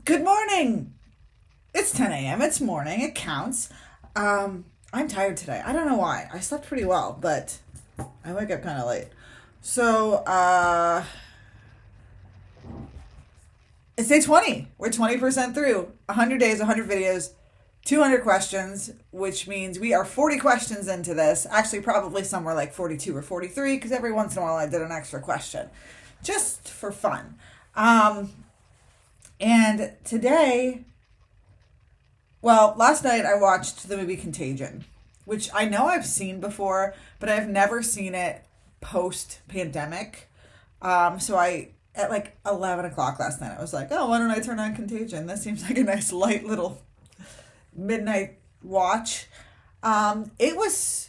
Good morning. It's 10 a.m. It's morning. It counts. I'm tired today. I don't know why. I slept pretty well, but I wake up kind of late. So, it's day 20. We're 20% through. 100 days, 100 videos, 200 questions, which means we are 40 questions into this. Actually, probably somewhere like 42 or 43, because every once in a while I did an extra question just for fun. Um, and today, well, last night I watched the movie Contagion, which I know I've seen before, but I've never seen it post pandemic. So at like 11 o'clock last night, I was like, oh, why don't I turn on Contagion? This seems like a nice, light little midnight watch. It was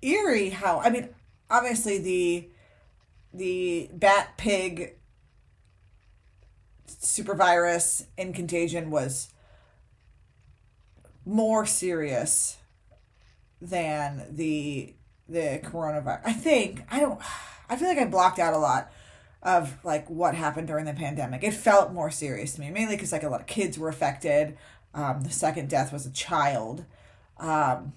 eerie how, I mean, obviously the bat pig super virus in Contagion was more serious than the coronavirus. I feel like I blocked out a lot of like what happened during the pandemic. It felt more serious to me, mainly because like a lot of kids were affected. The second death was a child. Um,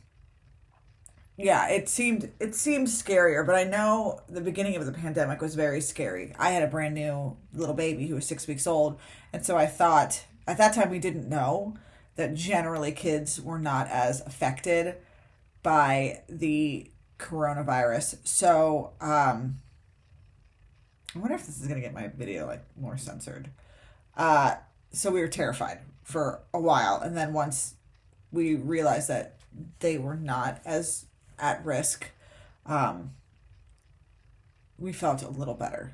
yeah, it seemed scarier, but I know the beginning of the pandemic was very scary. I had a brand new little baby who was 6 weeks old, and so I thought at that time we didn't know that generally kids were not as affected by the coronavirus. So I wonder if this is gonna get my video like more censored. Uh, so we were terrified for a while, and then once we realized that they were not as at risk, um, we felt a little better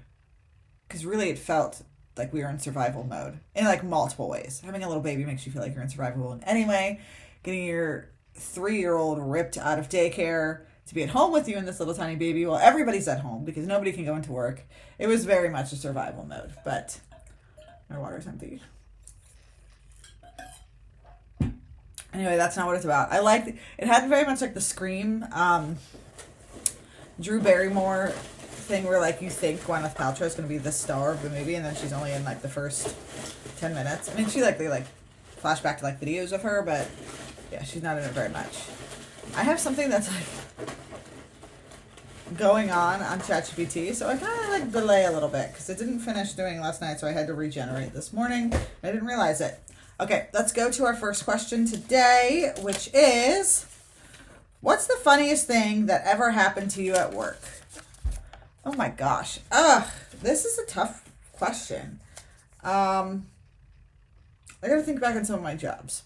because really it felt like we were in survival mode in like multiple ways. Having a little baby makes you feel like you're in survival mode anyway. Getting your 3 year old ripped out of daycare to be at home with you and this little tiny baby while everybody's at home because nobody can go into work. It was very much a survival mode, but my water's empty. Anyway, that's not what it's about. I liked it had very much like the Scream, Drew Barrymore thing where like you think Gwyneth Paltrow is going to be the star of the movie and then she's only in like the first 10 minutes. I mean, they like flash back to like videos of her, but yeah, she's not in it very much. I have something that's like going on ChatGPT, so I kind of like delay a little bit because it didn't finish doing last night, so I had to regenerate this morning. I didn't realize it. Okay, let's go to our first question today, which is, what's the funniest thing that ever happened to you at work? Oh my gosh. This is a tough question. I gotta think back on some of my jobs.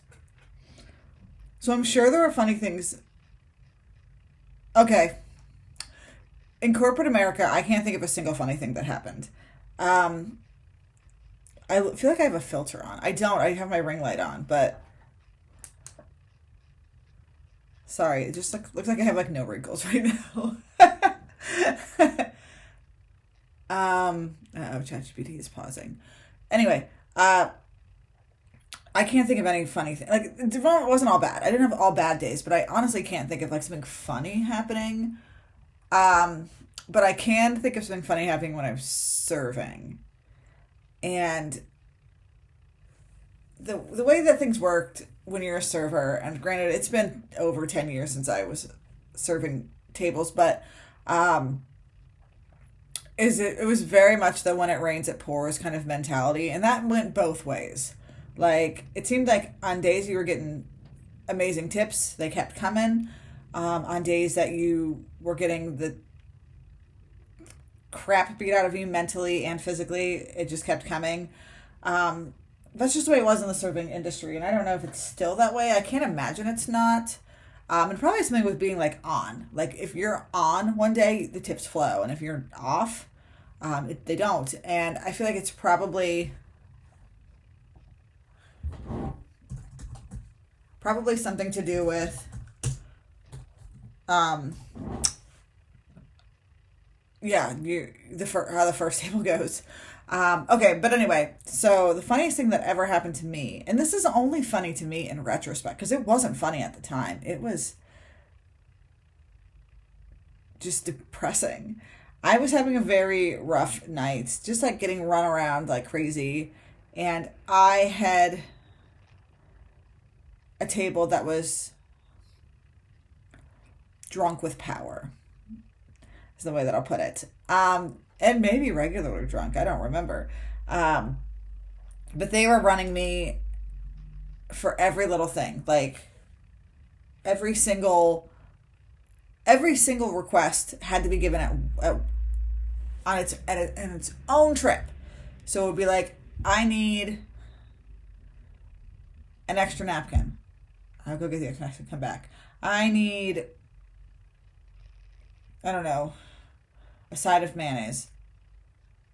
So I'm sure there were funny things. Okay, in corporate America, I can't think of a single funny thing that happened. Um, I feel like I have a filter on. I don't. I have my ring light on, but sorry, it just looks like I have like no wrinkles right now. ChatGPT is pausing. Anyway, I can't think of any funny thing. Like the moment wasn't all bad. I didn't have all bad days, but I honestly can't think of like something funny happening. Um, but I can think of something funny happening when I'm serving. And the way that things worked when you're a server, and granted, it's been over 10 years since I was serving tables, but um, it was very much the when it rains it pours kind of mentality, and that went both ways. Like it seemed like on days you were getting amazing tips, they kept coming. On days that you were getting the crap beat out of you mentally and physically, it just kept coming. That's just the way it was in the serving industry, and I don't know if it's still that way. I can't imagine it's not. And probably something with being like on. Like if you're on one day, the tips flow, and if you're off, they don't. And I feel like it's probably something to do with um, yeah, how the first table goes. Okay, but anyway, so the funniest thing that ever happened to me, and this is only funny to me in retrospect because it wasn't funny at the time. It was just depressing. I was having a very rough night, just like getting run around like crazy And I had a table that was drunk with power, is the way that I'll put it. And maybe regularly drunk. I don't remember. But they were running me for every little thing. Like every single request had to be given on its own trip. So it would be like, I need an extra napkin. I'll go get the extra napkin, come back. I need, I don't know, a side of mayonnaise.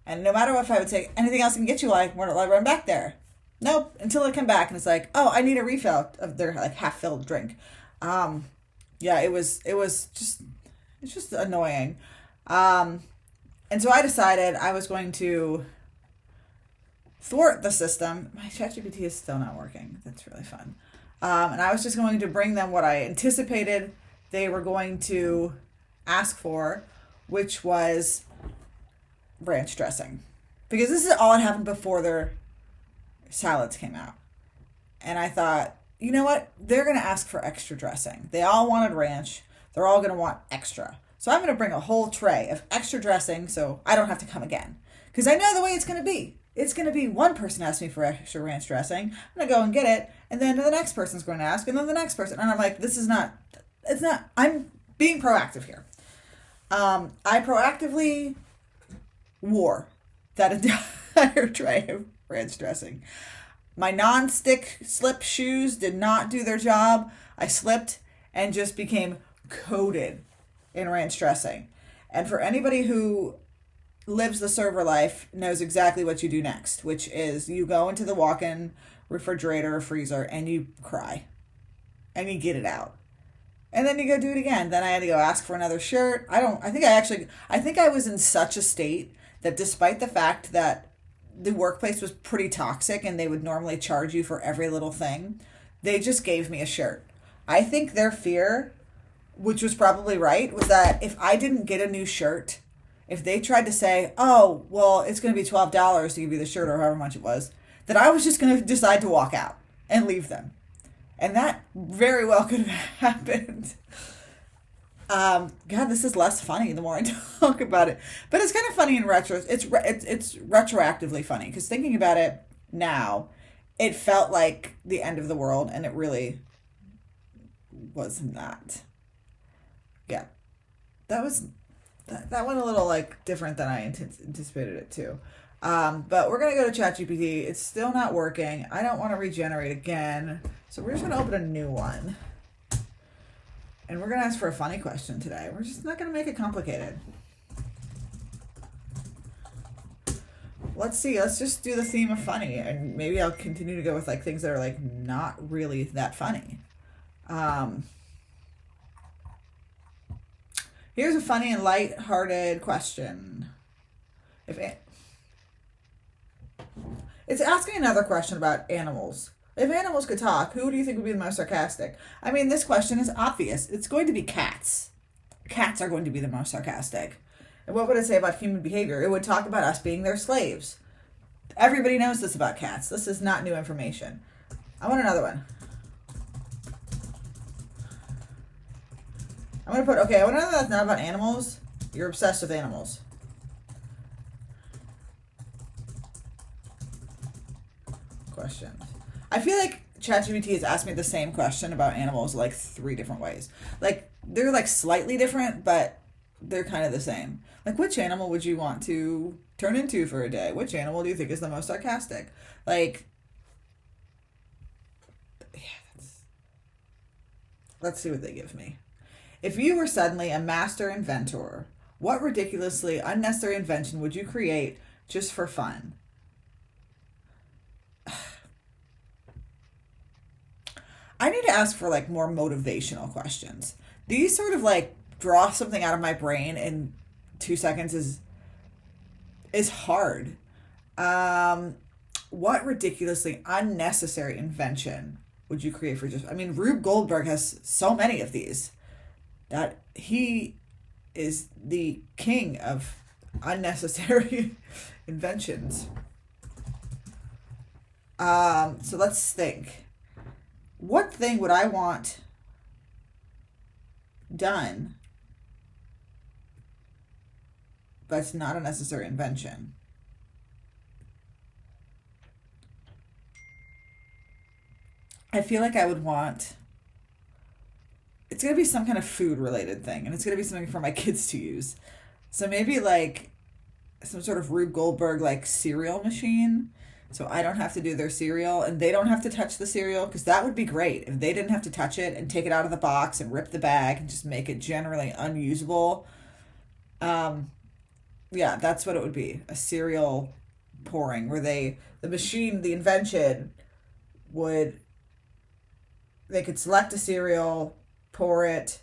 And no matter what, if I would say, anything else I can get you, like, where do I run back there? Nope, until I come back and it's like, oh, I need a refill of their like half-filled drink. Yeah, it's just annoying. And so I decided I was going to thwart the system. My ChatGPT is still not working. That's really fun. And I was just going to bring them what I anticipated they were going to ask for, which was ranch dressing. Because this is all that happened before their salads came out. And I thought, you know what? They're going to ask for extra dressing. They all wanted ranch. They're all going to want extra. So I'm going to bring a whole tray of extra dressing so I don't have to come again. Because I know the way it's going to be. It's going to be one person asks me for extra ranch dressing. I'm going to go and get it. And then the next person's going to ask. And then the next person. And I'm like, I'm being proactive here. I proactively wore that entire tray of ranch dressing. My non-stick slip shoes did not do their job. I slipped and just became coated in ranch dressing. And for anybody who lives the server life knows exactly what you do next, which is you go into the walk-in refrigerator or freezer and you cry and you get it out. And then you go do it again. Then I had to go ask for another shirt. I think I was in such a state that despite the fact that the workplace was pretty toxic and they would normally charge you for every little thing, they just gave me a shirt. I think their fear, which was probably right, was that if I didn't get a new shirt, if they tried to say, oh, well, it's going to be $12 to give you the shirt or however much it was, that I was just going to decide to walk out and leave them. And that very well could have happened. God, this is less funny the more I talk about it. But it's kind of funny in retro. It's retroactively funny because thinking about it now, it felt like the end of the world, and it really was not. Yeah, that went a little like different than I anticipated it to. But we're gonna go to ChatGPT. It's still not working. I don't want to regenerate again, so we're just gonna open a new one. And we're going to ask for a funny question today. We're just not going to make it complicated. Let's see. Let's just do the theme of funny. And maybe I'll continue to go with like things that are like not really that funny. Here's a funny and light-hearted question. It's asking another question about animals. If animals could talk, who do you think would be the most sarcastic? I mean, this question is obvious. It's going to be cats. Cats are going to be the most sarcastic. And what would it say about human behavior? It would talk about us being their slaves. Everybody knows this about cats. This is not new information. I want another one. I want another that's not about animals. You're obsessed with animals. Questions. I feel like ChatGPT has asked me the same question about animals like 3 different ways. Like, they're like slightly different, but they're kind of the same. Like, which animal would you want to turn into for a day? Which animal do you think is the most sarcastic? Like, yeah, let's see what they give me. If you were suddenly a master inventor, what ridiculously unnecessary invention would you create just for fun? I need to ask for like more motivational questions. These sort of like draw something out of my brain in 2 seconds is hard. What ridiculously unnecessary invention would you create for just? I mean, Rube Goldberg has so many of these that he is the king of unnecessary inventions. So let's think. What thing would I want done, but it's not a necessary invention? I feel like I would want. It's gonna be some kind of food related thing, and it's gonna be something for my kids to use. So maybe like some sort of Rube Goldberg like cereal machine. So I don't have to do their cereal and they don't have to touch the cereal, because that would be great if they didn't have to touch it and take it out of the box and rip the bag and just make it generally unusable. Um, yeah, that's what it would be, a cereal pouring where the machine, the invention would, they could select a cereal, pour it,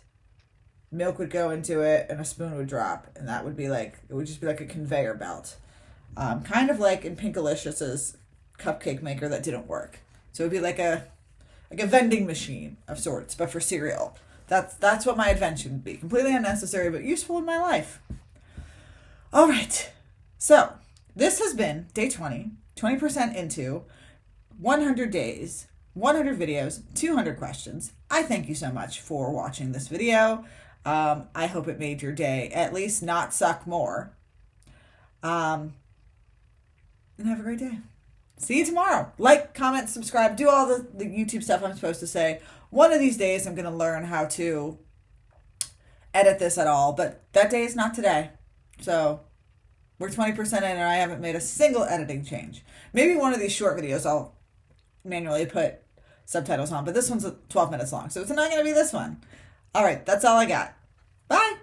milk would go into it, and a spoon would drop, and that would be like, it would just be like a conveyor belt, kind of like in Pinkalicious's cupcake maker that didn't work. So it would be like a vending machine of sorts, but for cereal. That's what my invention would be. Completely unnecessary, but useful in my life. All right. So this has been day 20, 20% into 100 days, 100 videos, 200 questions. I thank you so much for watching this video. I hope it made your day at least not suck more. And have a great day. See you tomorrow. Like, comment, subscribe, do all the YouTube stuff I'm supposed to say. One of these days I'm going to learn how to edit this at all, but that day is not today. So we're 20% in and I haven't made a single editing change. Maybe one of these short videos I'll manually put subtitles on, but this one's 12 minutes long, so it's not going to be this one. All right, that's all I got. Bye.